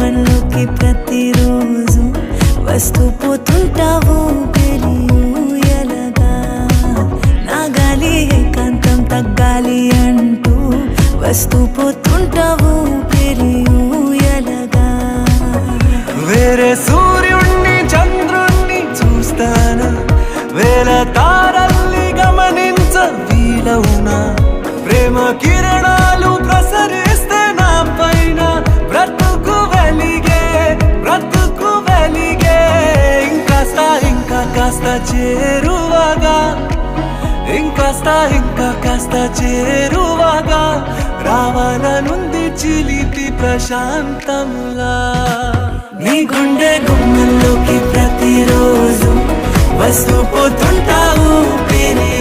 గుమ్మంలోకి ప్రతిరోజు వస్తూ పోతుంటావు ఎలాగా నా గాలి ఏకాంతం తగ్గాలి అంటూ వస్తూ పోతుంటావు ఎలాగా వేరే సూర్యుణ్ణి చంద్రుణ్ణి చూస్తానా వేల తారల్ని గమనించ వీలవునా ప్రేమ కిరణాలు ప్రసరిస్తే నా పైన బ్రతుకు వెలిగే ఇంకాస్త ఇంకా కాస్త చేరువగా ఇంకా కాస్త చేరువగా రావాలనుంది చిలిపి ప్రశాంతంలా నీ గుండె గుమ్మంలోకి ప్రతిరోజు వస్తూ పోతుంటావు